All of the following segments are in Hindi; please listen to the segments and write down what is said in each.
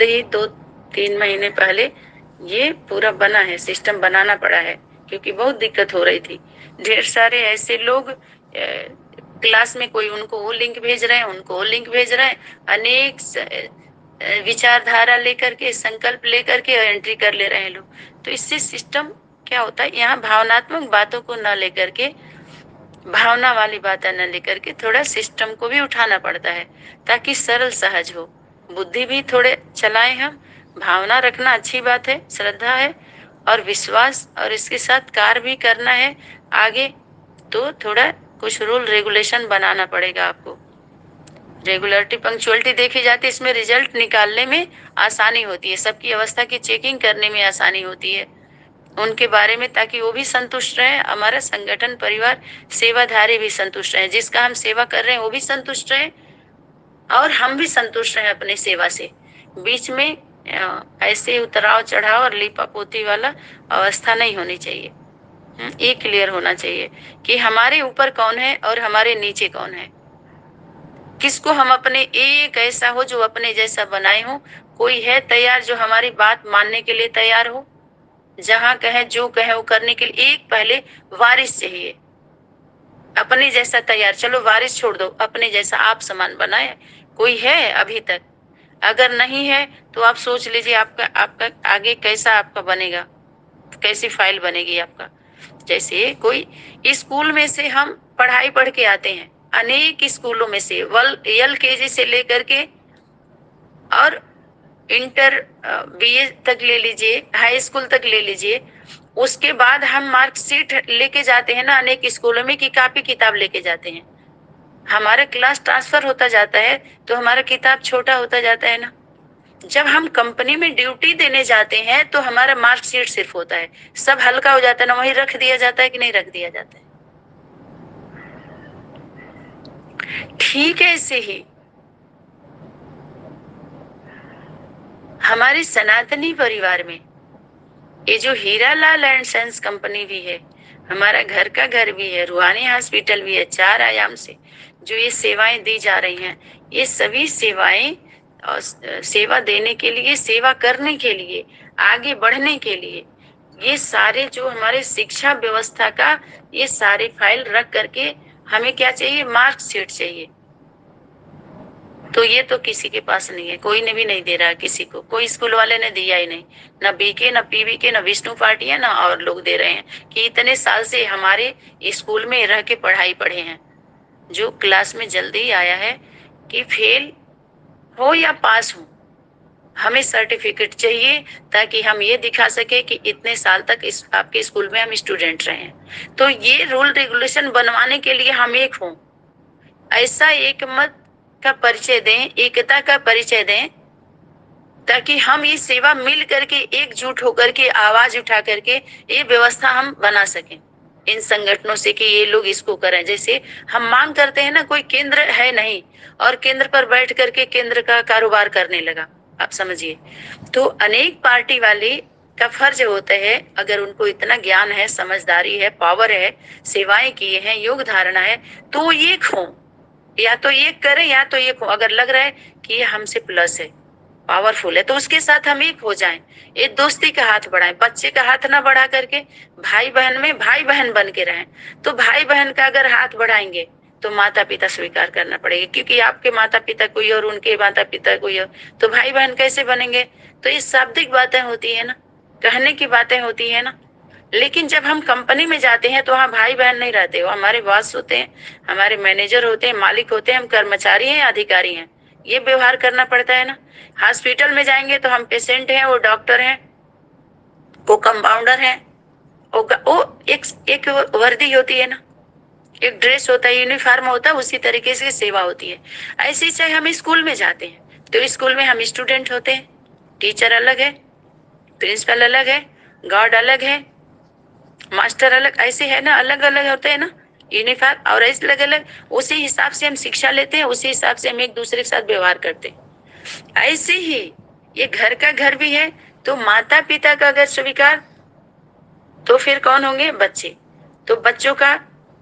ही 2-3 महीने पहले ये पूरा बना है, सिस्टम बनाना पड़ा है, क्योंकि बहुत दिक्कत हो रही थी। ढेर सारे ऐसे लोग क्लास में कोई उनको वो लिंक भेज रहे हैं, उनको वो लिंक भेज रहे हैं, अनेक विचारधारा लेकर के, संकल्प लेकर के एंट्री कर ले रहे हैं लोग। तो इससे सिस्टम क्या होता है, यहाँ भावनात्मक बातों को न लेकर के, भावना वाली बातें न लेकर के थोड़ा सिस्टम को भी उठाना पड़ता है, ताकि सरल सहज हो। बुद्धि भी थोड़े चलाएं हम। भावना रखना अच्छी बात है, श्रद्धा है और विश्वास, और इसके साथ कार्य भी करना है आगे। तो थोड़ा कुछ रूल रेगुलेशन बनाना पड़ेगा आपको। रेगुलरिटी, पंक्चुअलिटी देखी जाती है, इसमें रिजल्ट निकालने में आसानी होती है, सबकी अवस्था की चेकिंग करने में आसानी होती है उनके बारे में, ताकि वो भी संतुष्ट रहे, हमारा संगठन, परिवार, सेवाधारी भी संतुष्ट रहे, जिसका हम सेवा कर रहे हैं वो भी संतुष्ट रहे और हम भी संतुष्ट रहे अपनी सेवा से। बीच में ऐसे उतराव चढ़ाव और लीपापोती वाला अवस्था नहीं होनी चाहिए। ये क्लियर होना चाहिए कि हमारे ऊपर कौन है और हमारे नीचे कौन है। किसको हम अपने एक ऐसा हो जो अपने जैसा बनाए हो, कोई है तैयार जो हमारी बात मानने के लिए तैयार हो, जहां कहे जो कहे वो करने के लिए। एक पहले वारिस चाहिए, अपने जैसा तैयार। चलो वारिस छोड़ दो, अपने जैसा आप समान बनाए। कोई है अभी तक? अगर नहीं है तो आप सोच लीजिए आपका आपका आगे कैसा आपका बनेगा, कैसी फाइल बनेगी आपका। जैसे कोई स्कूल में से हम पढ़ाई पढ़ के आते हैं, अनेक स्कूलों में से LKG से लेकर के और इंटर BA तक ले लीजिए, हाई स्कूल तक ले लीजिए। उसके बाद हम मार्कशीट लेके जाते हैं ना अनेक स्कूलों में, कि कॉपी किताब लेके जाते हैं। हमारा क्लास ट्रांसफर होता जाता है तो हमारा किताब छोटा होता जाता है ना। जब हम कंपनी में ड्यूटी देने जाते हैं तो हमारा मार्कशीट सिर्फ होता है, सब हल्का हो जाता है ना, वही रख दिया जाता है कि नहीं रख दिया जाता है। ठीक है, ऐसे ही हमारे सनातनी परिवार में ये जो हीरालाल एंड सन्स कंपनी भी है, हमारा घर का घर भी है, रूहानी हॉस्पिटल भी है, 4 आयाम से जो ये सेवाएं दी जा रही हैं, ये सभी सेवाएं सेवा देने के लिए, सेवा करने के लिए, आगे बढ़ने के लिए, ये सारे जो हमारे शिक्षा व्यवस्था का ये सारे फाइल रख करके हमें क्या चाहिए, मार्कशीट चाहिए। तो ये तो किसी के पास नहीं है, कोई ने भी नहीं दे रहा है किसी को, कोई स्कूल वाले ने दिया ही नहीं, ना BK, ना PBK, ना विष्णु पार्टी है, ना और लोग दे रहे हैं कि इतने साल से हमारे स्कूल में रह के पढ़ाई पढ़े हैं। जो क्लास में जल्दी आया है कि फेल हो या पास हो, हमें सर्टिफिकेट चाहिए, ताकि हम ये दिखा सके कि इतने साल तक आपके स्कूल में हम स्टूडेंट रहे हैं। तो ये रूल रेगुलेशन बनवाने के लिए हम एक हों, ऐसा एक मत का परिचय दें, एकता का परिचय दें, ताकि हम ये सेवा मिल करके एकजुट होकर के आवाज उठा करके ये व्यवस्था हम बना सकें इन संगठनों से कि ये लोग इसको करें। जैसे हम मांग करते हैं ना, कोई केंद्र है नहीं और केंद्र पर बैठ करके केंद्र का कारोबार करने लगा, आप समझिए। तो अनेक पार्टी वाले का फर्ज होता है, अगर उनको इतना ज्ञान है, समझदारी है, पावर है, सेवाएं किए हैं, योग धारणा है, तो वो एक हों, या तो ये करें या तो ये, अगर लग रहा है कि ये हमसे प्लस है, पावरफुल है, तो उसके साथ हम एक हो जाएं, एक दोस्ती का हाथ बढ़ाएं। बच्चे का हाथ ना बढ़ा करके भाई बहन में भाई बहन बन के रहें। तो भाई बहन का अगर हाथ बढ़ाएंगे तो माता पिता स्वीकार करना पड़ेगा, क्योंकि आपके माता पिता कोई और उनके माता पिता कोई और, तो भाई बहन कैसे बनेंगे। तो ये शाब्दिक बातें होती है ना, कहने की बातें होती है ना। लेकिन जब हम कंपनी में जाते हैं तो वहाँ भाई बहन नहीं रहते, वो हमारे बॉस होते हैं, हमारे मैनेजर होते हैं, मालिक होते हैं, हम कर्मचारी हैं, अधिकारी हैं, ये व्यवहार करना पड़ता है ना। हॉस्पिटल में जाएंगे तो हम पेशेंट हैं, वो डॉक्टर हैं, वो कंपाउंडर हैं, वो एक वर्दी होती है ना, एक ड्रेस होता है, यूनिफॉर्म होता है, उसी तरीके से सेवा होती है। ऐसे चाहे हम स्कूल में जाते हैं तो स्कूल में हम स्टूडेंट होते हैं, टीचर अलग है, प्रिंसिपल अलग है, गार्ड अलग है, मास्टर अलग, ऐसे है ना, अलग अलग होते हैं ना यूनिफॉर्म, और ऐसे अलग अलग, उसी हिसाब से हम शिक्षा लेते हैं, उसी हिसाब से हम एक दूसरे के साथ व्यवहार करते हैं। ऐसे ही ये घर का घर भी है, तो माता पिता का अगर स्वीकार, तो फिर कौन होंगे, बच्चे। तो बच्चों का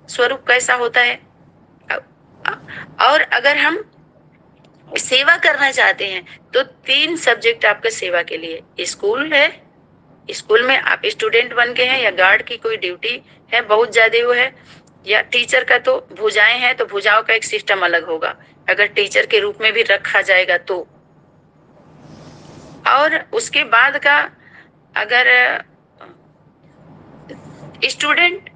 स्वरूप कैसा होता है। और अगर हम सेवा करना चाहते हैं तो 3 सब्जेक्ट आपका सेवा के लिए। स्कूल है, स्कूल में आप स्टूडेंट बन के हैं, या गार्ड की कोई ड्यूटी है बहुत ज्यादा वो है, या टीचर का तो भुजाएं हैं तो भुजाओं का एक सिस्टम अलग होगा अगर टीचर के रूप में भी रखा जाएगा तो। और उसके बाद का अगर स्टूडेंट,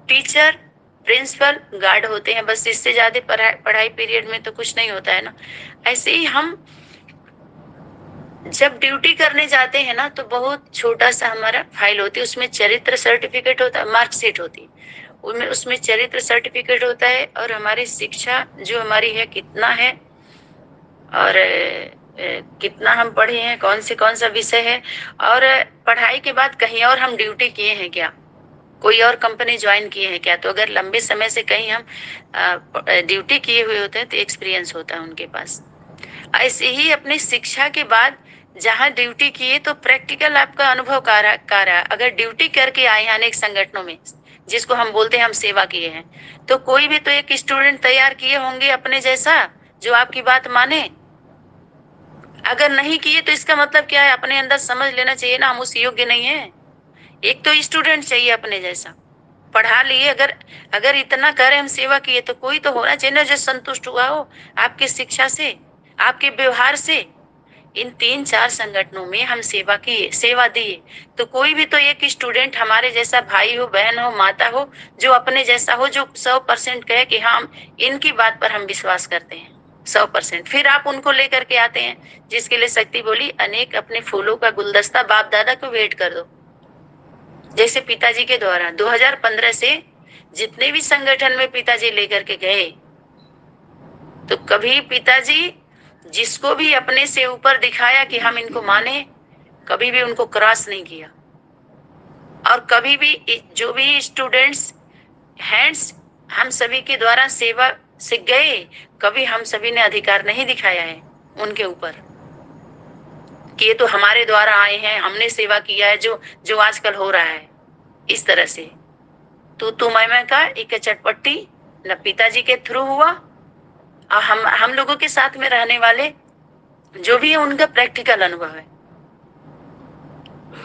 टीचर, प्रिंसिपल, गार्ड होते हैं, बस इससे ज्यादा पढ़ाई पीरियड में तो कुछ नहीं होता है ना। ऐसे ही हम जब ड्यूटी करने जाते हैं ना तो बहुत छोटा सा हमारा फाइल होती है, उसमें चरित्र सर्टिफिकेट होता है, मार्कशीट होती है, उसमें चरित्र सर्टिफिकेट होता है और हमारी शिक्षा जो हमारी है कितना है और कितना हम पढ़े हैं, कौन सा विषय है, और पढ़ाई के बाद कहीं और हम ड्यूटी किए हैं क्या, कोई और कंपनी ज्वाइन किए हैं क्या। तो अगर लंबे समय से कहीं हम ड्यूटी किए हुए होते हैं तो एक्सपीरियंस होता है उनके पास। ऐसे ही अपनी शिक्षा के बाद जहाँ ड्यूटी किए तो प्रैक्टिकल आपका अनुभव कार्य अगर ड्यूटी करके आए हैं अनेक संगठनों में, जिसको हम बोलते हैं हम सेवा किए हैं, तो कोई भी तो एक स्टूडेंट तैयार किए होंगे अपने जैसा जो आपकी बात माने। अगर नहीं किए तो इसका मतलब क्या है, अपने अंदर समझ लेना चाहिए ना हम उस योग्य नहीं है। एक तो स्टूडेंट चाहिए अपने जैसा, पढ़ा लिए, अगर अगर इतना करे हम सेवा किए तो कोई तो होना चाहिए ना जो संतुष्ट हुआ हो आपकी शिक्षा से, आपके व्यवहार से। इन 3-4 संगठनों में हम सेवा किए, सेवा दिए, तो कोई भी तो एक स्टूडेंट हमारे जैसा भाई हो, बहन हो, माता हो, जो अपने जैसा हो, जो 100% कहे कि हाँ इनकी बात पर हम विश्वास करते हैं 100%। फिर आप उनको लेकर के आते हैं, जिसके लिए शक्ति बोली अनेक अपने फूलों का गुलदस्ता बाप दादा को भेंट कर दो। जैसे पिताजी के द्वारा 2015 से जितने भी संगठन में पिताजी लेकर के गए, तो कभी पिताजी जिसको भी अपने से ऊपर दिखाया कि हम इनको माने, कभी भी उनको क्रॉस नहीं किया। और कभी भी जो भी स्टूडेंट्स हैंड्स हम सभी के द्वारा सेवा से गए, कभी हम सभी ने अधिकार नहीं दिखाया है उनके ऊपर कि ये तो हमारे द्वारा आए हैं, हमने सेवा किया है, जो जो आजकल हो रहा है इस तरह से। तू मैं का एक चटपट्टी न पिताजी के थ्रू हुआ, और हम लोगों के साथ में रहने वाले जो भी है उनका प्रैक्टिकल अनुभव है।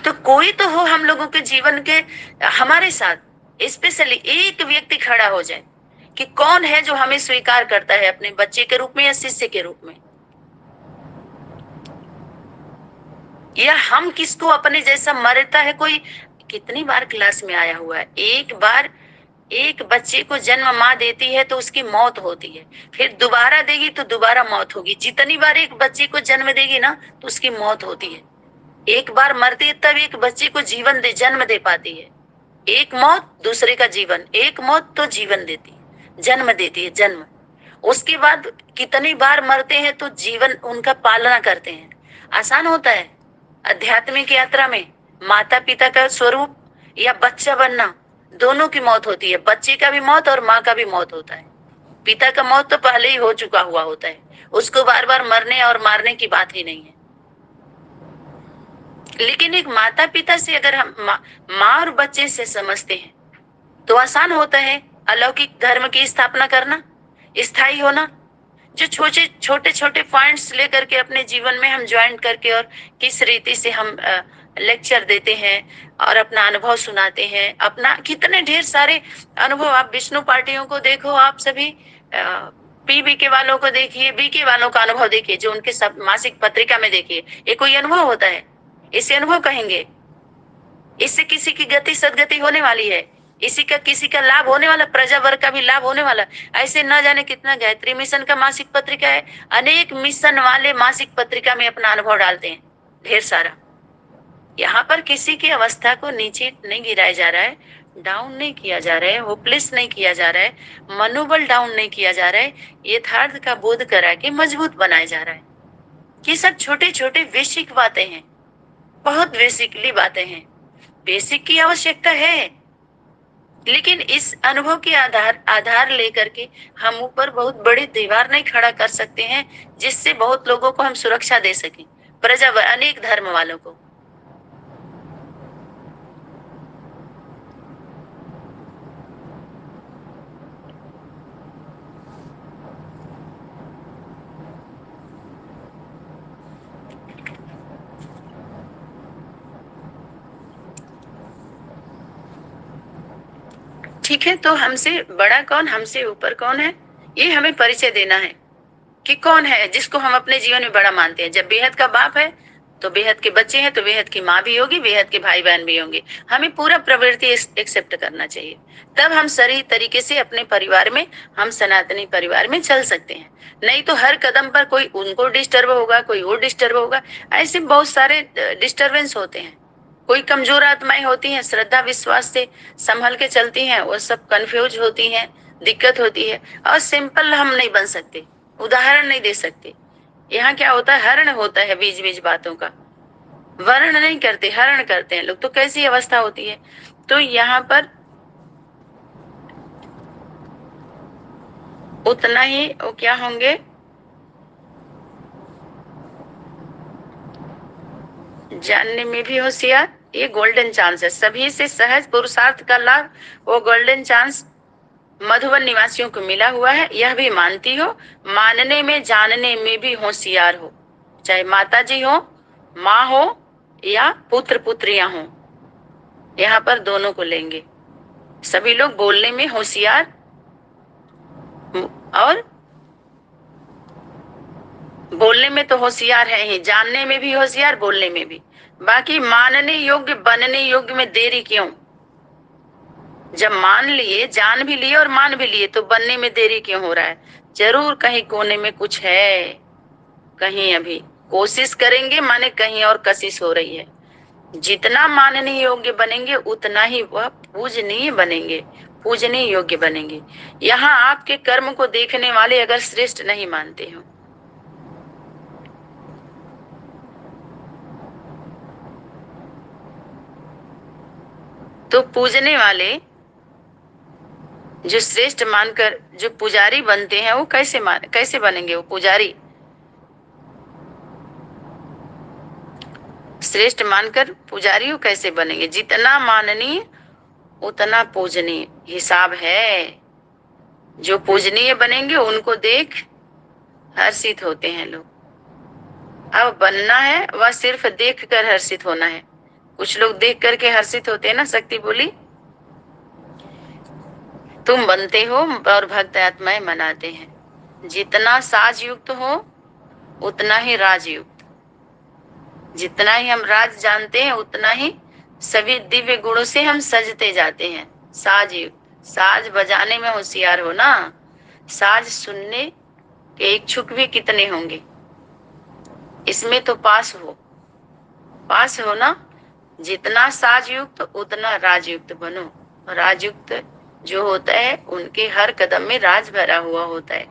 तो कोई तो हो हम लोगों के जीवन के हमारे साथ, स्पेशली एक व्यक्ति खड़ा हो जाए कि कौन है जो हमें स्वीकार करता है अपने बच्चे के रूप में या शिष्य के रूप में, या हम किसको अपने जैसा मरता है। कोई कितनी बार क्लास में आया हुआ है, एक बार एक बच्चे को जन्म माँ देती है तो उसकी मौत होती है, फिर दोबारा देगी तो दोबारा मौत होगी। जितनी बार एक बच्चे को जन्म देगी ना तो उसकी मौत होती है। एक बार मरती है तब एक बच्चे को जन्म दे पाती है। एक मौत दूसरे का जीवन, एक मौत तो जीवन देती है, जन्म देती है, जन्म। उसके बाद कितनी बार मरते हैं तो जीवन उनका पालना करते हैं। आसान होता है आध्यात्मिक यात्रा में माता पिता का स्वरूप या बच्चा बनना, दोनों की मौत होती है। बच्चे का भी मौत और माँ का भी मौत होता है। पिता का मौत तो पहले ही हो चुका हुआ होता है, उसको बार बार मरने और मारने की बात ही नहीं है। लेकिन एक माता पिता से अगर हम माँ और बच्चे से समझते हैं तो आसान होता है अलौकिक धर्म की स्थापना करना, स्थायी होना। जो छोटे छोटे पॉइंट्स लेकर के अपने जीवन में हम ज्वाइन करके और किस रीति से हम लेक्चर देते हैं और अपना अनुभव सुनाते हैं, अपना कितने ढेर सारे अनुभव। आप विष्णु पार्टियों को देखो, आप सभी पीबी के वालों को देखिए, बीके वालों का अनुभव देखिए, जो उनके सब मासिक पत्रिका में देखिए, ये कोई अनुभव होता है? इसे अनुभव कहेंगे। इससे किसी की गति सदगति होने वाली है, इसी का किसी का लाभ होने वाला, प्रजा वर्ग का भी लाभ होने वाला। ऐसे न जाने कितना गायत्री मिशन का मासिक पत्रिका है, अनेक मिशन वाले मासिक पत्रिका में अपना अनुभव डालते हैं ढेर सारा। यहाँ पर किसी की अवस्था को नीचे नहीं गिराया जा रहा है, डाउन नहीं किया जा रहा है, होपलेस नहीं किया जा रहा है, मनोबल डाउन नहीं किया जा रहा है, यथार्थ का बोध करा के मजबूत बनाया जा रहा है। ये सब छोटे छोटे बेसिक बातें हैं, बहुत बेसिकली बातें हैं। बेसिक की आवश्यकता है, लेकिन इस अनुभव के आधार लेकर के हम ऊपर बहुत बड़ी दीवार नहीं खड़ा कर सकते हैं जिससे बहुत लोगों को हम सुरक्षा दे सकें, प्रजा अनेक धर्म वालों को। ठीक है, तो हमसे बड़ा कौन, हमसे ऊपर कौन है, ये हमें परिचय देना है कि कौन है जिसको हम अपने जीवन में बड़ा मानते हैं। जब बेहद का बाप है तो बेहद के बच्चे हैं, तो बेहद की माँ भी होगी, बेहद के भाई बहन भी होंगे। हमें पूरा प्रवृत्ति एक्सेप्ट करना चाहिए, तब हम सही तरीके से अपने परिवार में, हम सनातनी परिवार में चल सकते हैं। नहीं तो हर कदम पर कोई उनको डिस्टर्ब होगा, कोई और डिस्टर्ब होगा, ऐसे बहुत सारे डिस्टर्बेंस होते हैं। कोई कमजोर आत्माएं होती हैं, श्रद्धा विश्वास से संभल के चलती हैं, वो सब कंफ्यूज होती हैं, दिक्कत होती है, और सिंपल हम नहीं बन सकते, उदाहरण नहीं दे सकते। यहाँ क्या होता है, हरण होता है बीच बीच बातों का, वर्ण नहीं करते, हरण करते हैं लोग, तो कैसी अवस्था होती है। तो यहाँ पर उतना ही वो क्या होंगे, जानने में भी होशियार, ये गोल्डन चांस है। सभी से सहज पुरुषार्थ का लाभ, वो गोल्डन चांस मधुबन निवासियों को मिला हुआ है। यह भी मानती हो, मानने में जानने में भी होशियार हो, चाहे माता जी हो, माँ हो, या पुत्र पुत्रियां हो, यहाँ पर दोनों को लेंगे। सभी लोग बोलने में होशियार, और बोलने में तो होशियार है ही, जानने में भी होशियार, बोलने में भी। बाकी मानने योग्य, बनने योग्य में देरी क्यों? जब मान लिए, जान भी लिए और मान भी लिए, तो बनने में देरी क्यों हो रहा है? जरूर कहीं कोने में कुछ है, कहीं अभी कोशिश करेंगे, माने कहीं और कशिश हो रही है। जितना मानने योग्य बनेंगे उतना ही वह पूजनीय बनेंगे, पूजनीय योग्य बनेंगे। यहाँ आपके कर्म को देखने वाले अगर श्रेष्ठ नहीं मानते हो, तो पूजने वाले जो श्रेष्ठ मानकर जो पुजारी बनते हैं, वो कैसे बनेंगे? वो पुजारी श्रेष्ठ मानकर पुजारी वो कैसे बनेंगे? जितना माननीय उतना पूजनीय, हिसाब है। जो पूजनीय बनेंगे उनको देख हर्षित होते हैं लोग। अब बनना है वह सिर्फ देख कर हर्षित होना है। कुछ लोग देख करके हर्षित होते हैं ना। शक्ति बोली, तुम बनते हो और भक्त आत्माएं मनाते हैं। जितना साज युक्त हो उतना ही राजयुक्त, जितना ही हम राज जानते हैं उतना ही सभी दिव्य गुणों से हम सजते जाते हैं। साज युक्त, साज बजाने में होशियार हो ना। साज सुनने के इच्छुक भी कितने होंगे, इसमें तो पास हो ना। जितना साज युक्त उतना राजयुक्त बनो। राजयुक्त जो होता है उनके हर कदम में राज भरा हुआ होता है।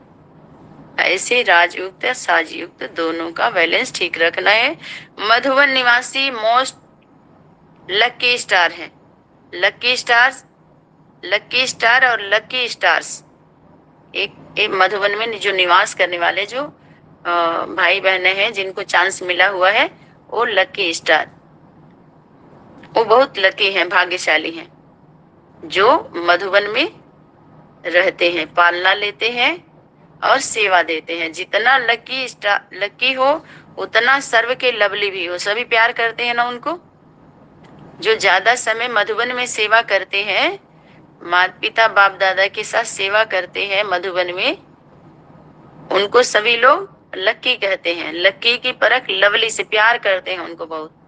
ऐसे राजयुक्त साजयुक्त दोनों का बैलेंस ठीक रखना है। मधुबन निवासी मोस्ट लकी स्टार है। लकी स्टार्स, लकी स्टार और लकी स्टार्स, एक मधुबन में जो निवास करने वाले जो भाई बहने हैं जिनको चांस मिला हुआ है, वो लकी स्टार, वो बहुत लकी हैं, भाग्यशाली हैं, जो मधुबन में रहते हैं, पालना लेते हैं और सेवा देते हैं। जितना लकी हो उतना सर्व के लवली भी हो। सभी प्यार करते हैं ना उनको। जो ज्यादा समय मधुबन में सेवा करते हैं, माता पिता बाप दादा के साथ सेवा करते हैं मधुबन में, उनको सभी लोग लक्की कहते हैं। लक्की की परख लवली से, प्यार करते हैं उनको बहुत।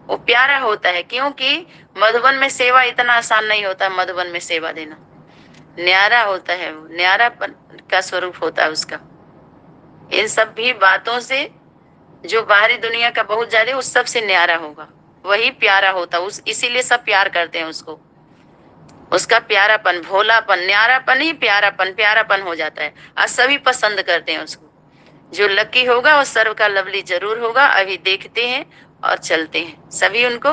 वो प्यारा होता है क्योंकि मधुबन में सेवा इतना आसान नहीं होता। मधुबन में सेवा देना न्यारा होता है, वो न्यारापन का स्वरूप होता है उसका। इन सब भी बातों से जो बाहरी दुनिया का बहुत ज्यादा, उस सब से न्यारा होगा, वही प्यारा होता है। इसीलिए सब प्यार करते हैं उसको। उसका प्यारापन, भोलापन, न्यारापन ही प्यारापन, प्यारापन हो जाता है और सभी पसंद करते हैं उसको। जो लकी होगा वो सर्व का लवली जरूर होगा। अभी देखते हैं और चलते हैं, सभी उनको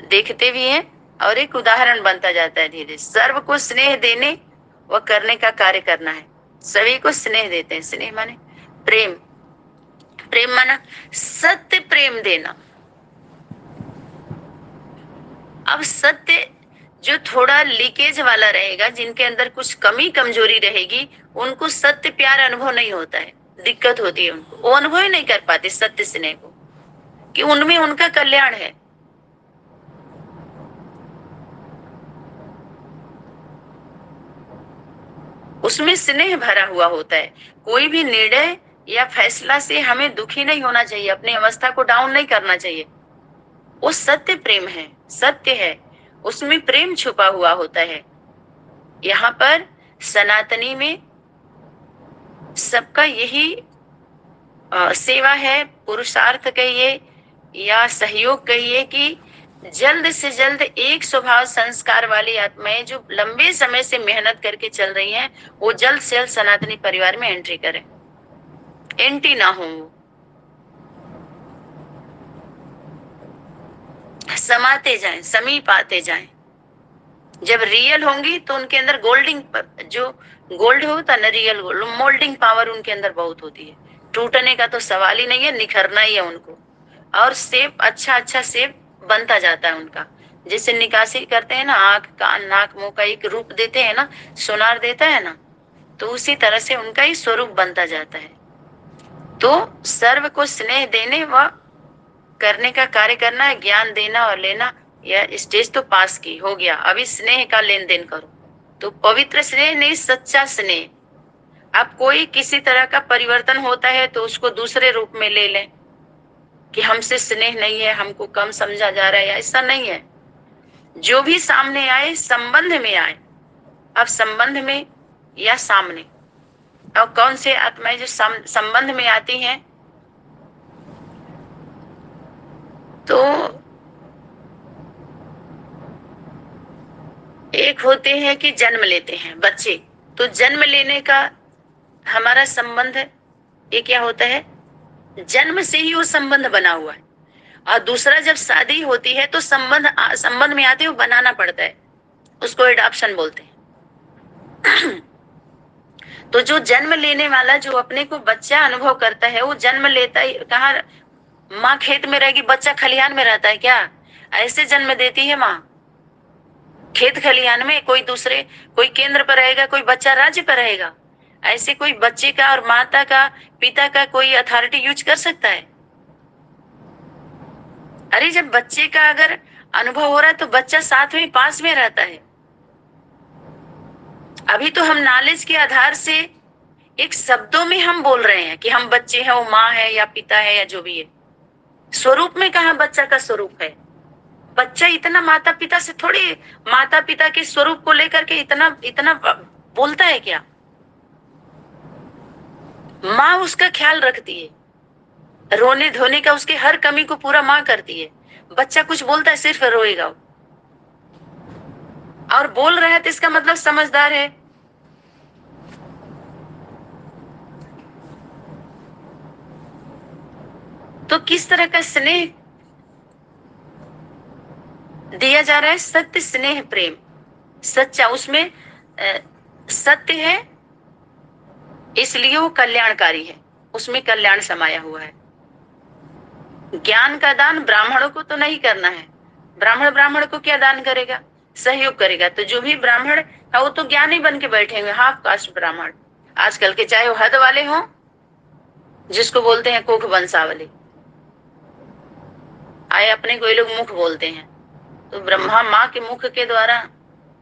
देखते भी हैं और एक उदाहरण बनता जाता है धीरे। सर्व को स्नेह देने व करने का कार्य करना है। सभी को स्नेह देते हैं। स्नेह माने प्रेम, प्रेम माना सत्य प्रेम देना। अब सत्य जो थोड़ा लीकेज वाला रहेगा, जिनके अंदर कुछ कमी कमजोरी रहेगी, उनको सत्य प्यार अनुभव नहीं होता है, दिक्कत होती है उनको। वो अनुभव ही नहीं कर पाते सत्य स्नेह को, कि उनमें उनका कल्याण है। उसमें स्नेह भरा हुआ होता है। कोई भी निर्णय या फैसला से हमें दुखी नहीं होना चाहिए, अपनी अवस्था को डाउन नहीं करना चाहिए। वो सत्य प्रेम है, सत्य है, उसमें प्रेम छुपा हुआ होता है। यहाँ पर सनातनी में सबका यही सेवा है, पुरुषार्थ कहिए या सहयोग कहिए कि जल्द से जल्द एक स्वभाव संस्कार वाली आत्माएं जो लंबे समय से मेहनत करके चल रही हैं, वो जल्द से जल्द सनातनी परिवार में एंट्री करें, एंटी ना हो, समाते जाएं, समीप आते जाएं। जब रियल होंगी तो उनके अंदर गोल्डिंग, जो गोल्ड होता है ना, रियल गोल्ड, मोल्डिंग पावर उनके अंदर बहुत होती है। टूटने का तो सवाल ही नहीं है, निखरना ही है उनको। और सेप अच्छा सेप बनता जाता है उनका। जैसे निकासी करते हैं ना, आंख कान नाक मुंह का एक रूप देते हैं ना, सुनार देता है ना, तो उसी तरह से उनका ही स्वरूप बनता जाता है। तो सर्व को स्नेह देने व करने का कार्य करना है, ज्ञान देना और लेना। यह स्टेज तो पास की हो गया, अभी स्नेह का लेन देन करो। तो पवित्र स्नेह नहीं, सच्चा स्नेह। अब कोई किसी तरह का परिवर्तन होता है तो उसको दूसरे रूप में ले लें कि हमसे स्नेह नहीं है, हमको कम समझा जा रहा है, ऐसा नहीं है। जो भी सामने आए संबंध में आए। अब संबंध में या सामने, और कौन से आत्माएं जो संबंध में आती हैं, तो एक होते हैं कि जन्म लेते हैं बच्चे, तो जन्म लेने का हमारा संबंध ये क्या होता है, जन्म से ही वो संबंध बना हुआ है। और दूसरा जब शादी होती है तो संबंध में आते हुए बनाना पड़ता है, उसको एडॉप्शन बोलते हैं। तो जो जन्म लेने वाला जो अपने को बच्चा अनुभव करता है, वो जन्म लेता ही कहाँ, माँ खेत में रहेगी, बच्चा खलिहान में रहता है क्या? ऐसे जन्म देती है माँ, खेत खलिहान में। कोई केंद्र पर रहेगा, कोई बच्चा राज्य पर रहेगा। ऐसे कोई बच्चे का और माता का पिता का कोई अथॉरिटी यूज कर सकता है? अरे जब बच्चे का अगर अनुभव हो रहा है तो बच्चा साथ में पास में रहता है। अभी तो हम नॉलेज के आधार से एक शब्दों में हम बोल रहे हैं कि हम बच्चे हैं, वो माँ है या पिता है या जो भी है। स्वरूप में कहाँ बच्चा का स्वरूप है? बच्चा इतना माता पिता से थोड़ी, माता पिता के स्वरूप को लेकर के इतना इतना बोलता है क्या? माँ उसका ख्याल रखती है, रोने धोने का उसके हर कमी को पूरा माँ करती है। बच्चा कुछ बोलता है सिर्फ रोएगा, और बोल रहा है तो इसका मतलब समझदार है। तो किस तरह का स्नेह दिया जा रहा है? सत्य स्नेह प्रेम, सच्चा, उसमें सत्य है, इसलिए वो कल्याणकारी है, उसमें कल्याण समाया हुआ है। ज्ञान का दान ब्राह्मणों को तो नहीं करना है। ब्राह्मण को क्या दान करेगा? सहयोग करेगा। तो जो भी ब्राह्मण है वो तो ज्ञानी बन के बैठे हुए, हाफ कास्ट ब्राह्मण आजकल के, चाहे वो हद वाले हों, जिसको बोलते हैं कोख वंशावली, आए अपने को ये लोग मुख बोलते हैं। तो ब्रह्मा माँ के मुख के द्वारा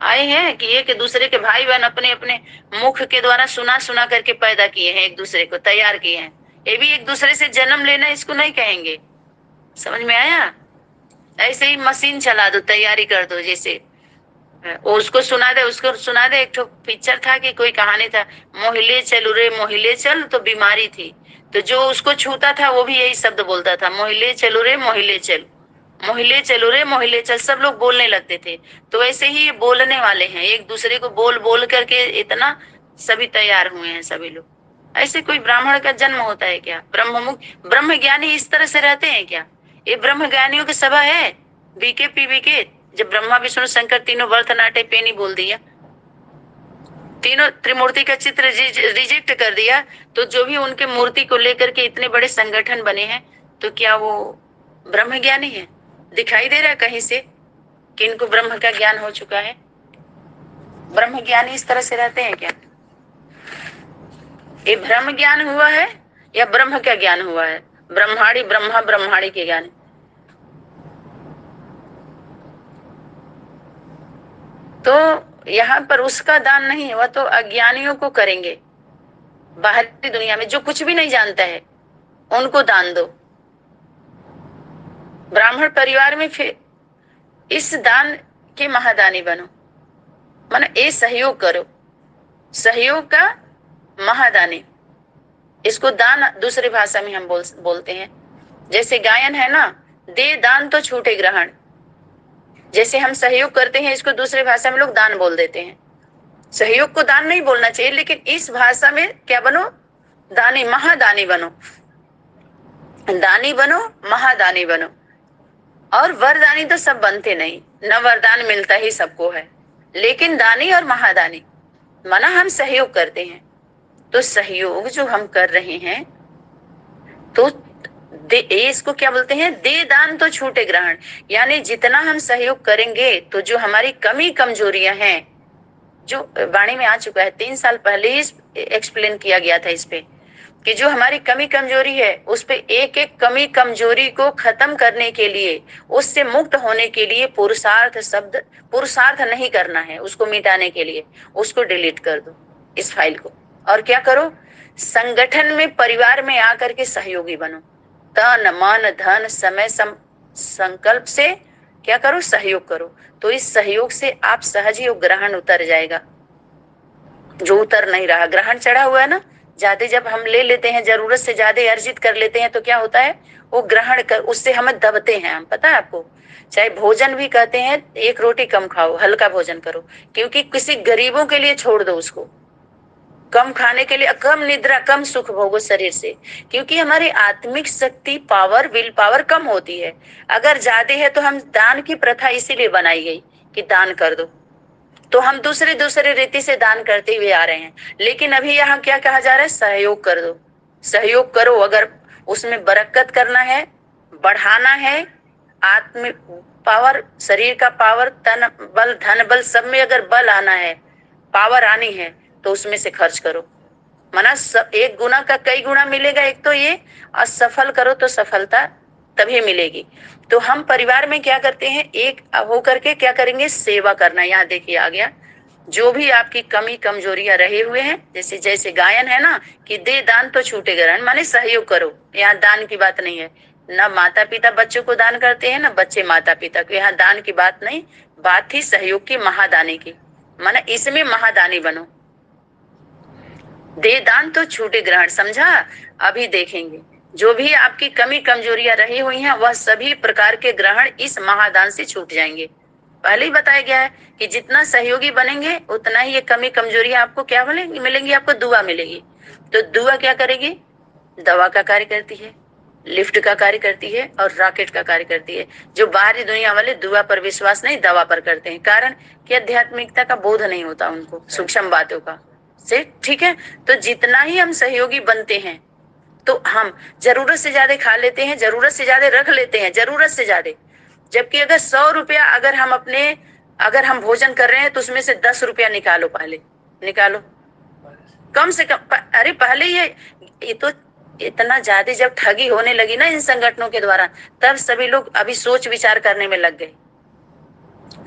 आए हैं कि एक दूसरे के भाई बहन अपने अपने मुख के द्वारा सुना सुना करके पैदा किए हैं, एक दूसरे को तैयार किए हैं। ये भी एक दूसरे से जन्म लेना इसको नहीं कहेंगे। समझ में आया? ऐसे ही मशीन चला दो, तैयारी कर दो, जैसे उसको सुना दे, उसको सुना दे। एक तो पिक्चर था कि कोई कहानी था, मोहिले चलू रे मोहिले चल, तो बीमारी थी, तो जो उसको छूता था वो भी यही शब्द बोलता था, मोहिले चलू रे मोहिले चल, मोहिले चलो रे मोहिले चल। सब लोग बोलने लगते थे। तो ऐसे ही ये बोलने वाले हैं, एक दूसरे को बोल बोल करके इतना सभी तैयार हुए हैं सभी लोग। ऐसे कोई ब्राह्मण का जन्म होता है क्या? ब्रह्म ज्ञानी इस तरह से रहते हैं क्या? ये ब्रह्म ज्ञानियों की सभा है, बीके पीवीके। जब ब्रह्मा विष्णु शंकर तीनों वर्त नाटे पेनी बोल दिया, तीनों त्रिमूर्ति का चित्र रिजेक्ट कर दिया, तो जो भी उनके मूर्ति को लेकर के इतने बड़े संगठन बने हैं, तो क्या वो ब्रह्म ज्ञानी है? दिखाई दे रहा है कहीं से कि इनको ब्रह्म का ज्ञान हो चुका है? ब्रह्म ज्ञानी इस तरह से रहते हैं क्या? ये ब्रह्म ज्ञान हुआ है या ब्रह्म का ज्ञान हुआ है? ब्रह्माणी के ज्ञान। तो यहाँ पर उसका दान नहीं, वह तो अज्ञानियों को करेंगे। बाहरी दुनिया में जो कुछ भी नहीं जानता है उनको दान दो। ब्राह्मण परिवार में फिर इस दान के महादानी बनो, माना ये सहयोग करो, सहयोग का महादानी। इसको दान दूसरी भाषा में हम बोलते हैं। जैसे गायन है ना, दे दान तो छूटे ग्रहण। जैसे हम सहयोग करते हैं, इसको दूसरी भाषा में लोग दान बोल देते हैं। सहयोग को दान नहीं बोलना चाहिए, लेकिन इस भाषा में क्या बनो, दानी, महादानी बनो। दानी बनो, महादानी बनो। और वरदानी तो सब बनते नहीं, न वरदान मिलता ही सबको है, लेकिन दानी और महादानी माना हम सहयोग करते हैं। तो सहयोग जो हम कर रहे हैं, तो इसको क्या बोलते हैं, दे दान तो छूटे ग्रहण। यानी जितना हम सहयोग करेंगे तो जो हमारी कमी कमजोरियां हैं, जो वाणी में आ चुका है, 3 साल पहले ही एक्सप्लेन किया गया था इस पे, कि जो हमारी कमी कमजोरी है उस पे एक एक कमी कमजोरी को खत्म करने के लिए, उससे मुक्त होने के लिए पुरुषार्थ शब्द, पुरुषार्थ नहीं करना है उसको मिटाने के लिए, उसको डिलीट कर दो इस फाइल को। और क्या करो, संगठन में, परिवार में आकर के सहयोगी बनो। तन मन धन समय संकल्प से क्या करो, सहयोग करो। तो इस सहयोग से आप सहज ही ग्रहण उतर जाएगा, जो उतर नहीं रहा। ग्रहण चढ़ा हुआ है ना, ज्यादा जब हम ले लेते हैं, जरूरत से ज्यादा अर्जित कर लेते हैं, तो क्या होता है, वो ग्रहण कर, उससे हमें दबते हैं हम। पता है आपको, चाहे भोजन भी कहते हैं, 1 रोटी कम खाओ, हल्का भोजन करो, क्योंकि किसी गरीबों के लिए छोड़ दो उसको, कम खाने के लिए, कम निद्रा, कम सुख भोगो शरीर से, क्योंकि हमारी आत्मिक शक्ति, पावर, विल पावर कम होती है। अगर ज्यादा है तो हम, दान की प्रथा इसीलिए बनाई गई कि दान कर दो, तो हम दूसरे रीति से दान करते हुए आ रहे हैं। लेकिन अभी यहाँ क्या कहा जा रहा है, सहयोग कर दो, सहयोग करो। अगर उसमें बरकत करना है, बढ़ाना है, आत्म पावर, शरीर का पावर, तन बल, धन बल, सब में अगर बल आना है, पावर आनी है, तो उसमें से खर्च करो। माना एक गुना का कई गुना मिलेगा। एक तो ये, असफल करो तो सफलता तभी मिलेगी। तो हम परिवार में क्या करते हैं, एक हो करके क्या करेंगे, सेवा करना। यहाँ देखिए आ गया, जो भी आपकी कमी कमजोरियां रहे हुए हैं, जैसे जैसे गायन है ना, कि दे दान तो छूटे ग्रहण, माने सहयोग करो। यहाँ दान की बात नहीं है, न माता पिता बच्चों को दान करते हैं, न बच्चे माता पिता को। यहाँ दान की बात नहीं, बात थी सहयोग की, महादानी की। माने इसमें महादानी बनो, दे दान तो छूटे ग्रहण। समझा? अभी देखेंगे जो भी आपकी कमी कमजोरियां रही हुई हैं, वह सभी प्रकार के ग्रहण इस महादान से छूट जाएंगे। पहले ही बताया गया है कि जितना सहयोगी बनेंगे उतना ही ये कमी कमजोरियां आपको क्या मिलेंगी, आपको दुआ मिलेगी। तो दुआ क्या करेगी, दवा का कार्य करती है, लिफ्ट का कार्य करती है, और रॉकेट का कार्य करती है। जो बाहरी दुनिया वाले दुआ पर विश्वास नहीं, दवा पर करते हैं, कारण कि आध्यात्मिकता का बोध नहीं होता उनको, सूक्ष्म बातों का से। ठीक है, तो जितना ही हम सहयोगी बनते हैं, तो हम जरूरत से ज्यादा खा लेते हैं, जरूरत से ज्यादा रख लेते हैं, जरूरत से ज्यादा। जबकि अगर 100 रुपया अगर हम भोजन कर रहे हैं, तो उसमें से 10 रुपया निकालो, पहले निकालो, कम से कम। अरे पहले ये तो इतना ज्यादा जब ठगी होने लगी ना इन संगठनों के द्वारा, तब सभी लोग अभी सोच विचार करने में लग गए।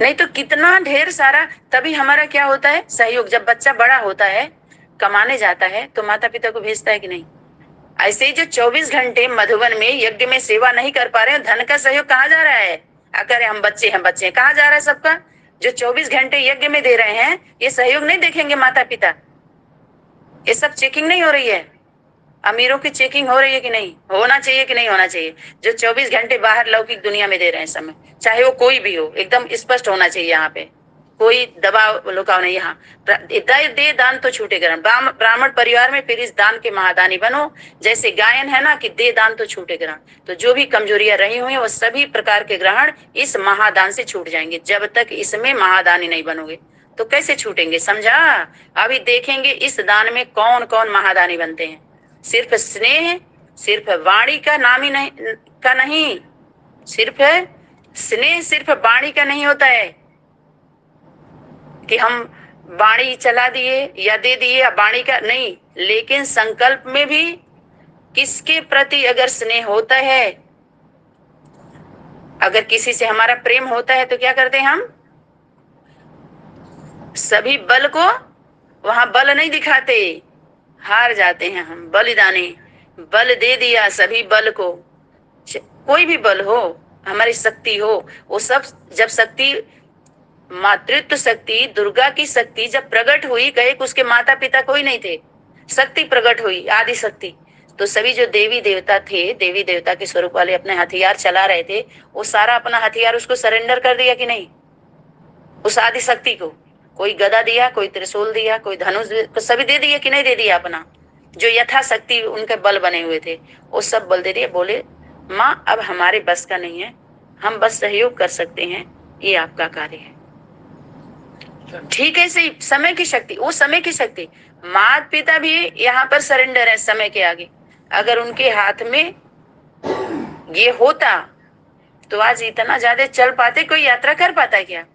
नहीं तो कितना ढेर सारा। तभी हमारा क्या होता है, सहयोग। जब बच्चा बड़ा होता है, कमाने जाता है, तो माता पिता को भेजता है कि नहीं। ऐसे ही जो 24 घंटे मधुबन में यज्ञ में सेवा नहीं कर पा रहे हैं, धन का सहयोग कहाँ जा रहा है, अगर हम बच्चे कहाँ जा रहा है सबका। जो 24 घंटे यज्ञ में दे रहे हैं, ये सहयोग नहीं देखेंगे माता पिता। ये सब चेकिंग नहीं हो रही है, अमीरों की चेकिंग हो रही है कि नहीं, होना चाहिए कि नहीं होना चाहिए। जो 24 घंटे बाहर लौकिक दुनिया में दे रहे हैं समय, चाहे वो कोई भी हो, एकदम स्पष्ट होना चाहिए। यहाँ पे कोई दबाव लुकाव नहीं। यहाँ दे दान तो छूटे ग्रहण। ब्राह्मण परिवार में फिर इस दान के महादानी बनो। जैसे गायन है ना, कि दे दान तो छूटे ग्रहण, तो जो भी कमजोरियां रही हुई है, वो सभी प्रकार के ग्रहण इस महादान से छूट जाएंगे। जब तक इसमें महादानी नहीं बनोगे तो कैसे छूटेंगे, समझा? अभी देखेंगे इस दान में कौन कौन महादानी बनते हैं। सिर्फ स्नेह, सिर्फ वाणी का नाम ही नहीं, सिर्फ स्नेह सिर्फ वाणी का नहीं होता है कि हम वाणी चला दिए या दे दिए, या वाणी का नहीं, लेकिन संकल्प में भी किसके प्रति अगर स्नेह होता है, अगर किसी से हमारा प्रेम होता है, तो क्या करते हैं हम, सभी बल को वहां बल नहीं दिखाते, हार जाते हैं हम। बलिदानी बल दे दिया सभी बल को, कोई भी बल हो, हमारी शक्ति हो, वो सब जब शक्ति, मातृत्व शक्ति, दुर्गा की शक्ति जब प्रकट हुई, कहे कि उसके माता पिता कोई नहीं थे, शक्ति प्रकट हुई, आदि शक्ति, तो सभी जो देवी देवता थे, देवी देवता के स्वरूप वाले अपने हथियार चला रहे थे, वो सारा अपना हथियार उसको सरेंडर कर दिया कि नहीं, उस आदि शक्ति को। कोई गदा दिया, कोई त्रिशूल दिया, कोई धनुष, सभी दे दिया कि नहीं दे दिया अपना, जो यथाशक्ति उनके बल बने हुए थे वो सब बल दे दिए। बोले माँ अब हमारे बस का नहीं है, हम बस सहयोग कर सकते हैं, ये आपका कार्य है। ठीक है, सही समय की शक्ति, वो समय की शक्ति, माता पिता भी यहाँ पर सरेंडर है समय के आगे। अगर उनके हाथ में ये होता तो आज इतना ज्यादा चल पाते, कोई यात्रा कर पाता है क्या?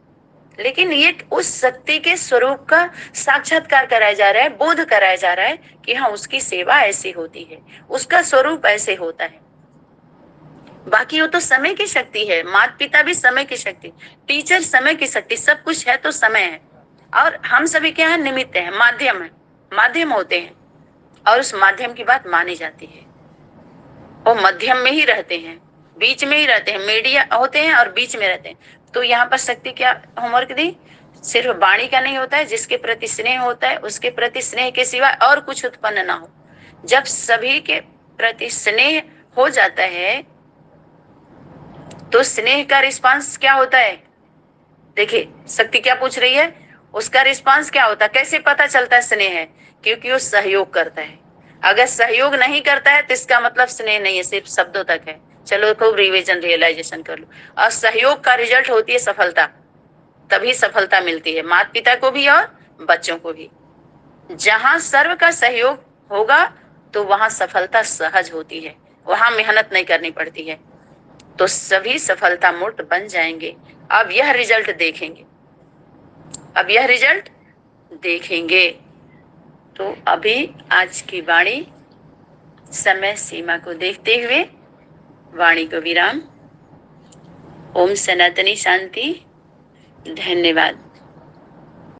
लेकिन ये उस शक्ति के स्वरूप का साक्षात्कार कराया जा रहा है, बोध कराया जा रहा है कि हाँ उसकी सेवा ऐसी होती है, उसका स्वरूप ऐसे होता है। बाकी वो तो समय की शक्ति है, माता पिता भी समय की शक्ति, टीचर समय की शक्ति, सब कुछ है तो समय है। और हम सभी क्या है, निमित्त है, माध्यम है, माध्यम होते हैं, और उस माध्यम की बात मानी जाती है। वो मध्यम में ही रहते हैं, बीच में ही रहते हैं, मीडिया होते हैं और बीच में रहते हैं। तो यहाँ पर शक्ति क्या होमवर्क दी, सिर्फ वाणी का नहीं होता है, जिसके प्रति स्नेह होता है उसके प्रति स्नेह के सिवा और कुछ उत्पन्न ना हो। जब सभी के प्रति स्नेह हो जाता है तो स्नेह का रिस्पांस क्या होता है? देखिए शक्ति क्या पूछ रही है, उसका रिस्पांस क्या होता है, कैसे पता चलता है स्नेह है? क्योंकि वो सहयोग करता है। अगर सहयोग नहीं करता है तो इसका मतलब स्नेह नहीं है, सिर्फ शब्दों तक है। चलो खूब रिवीजन रियलाइजेशन कर लो। और सहयोग का रिजल्ट होती है सफलता, तभी सफलता मिलती है माता पिता को भी और बच्चों को भी। जहां सर्व का सहयोग होगा तो वहां सफलता सहज होती है, वहां मेहनत नहीं करनी पड़ती है, तो सभी सफलता मूर्त बन जाएंगे। अब यह रिजल्ट देखेंगे, अब यह रिजल्ट देखेंगे। तो अभी आज की वाणी समय सीमा को देखते हुए वाणी को विराम। ओम सनातनी शांति। धन्यवाद।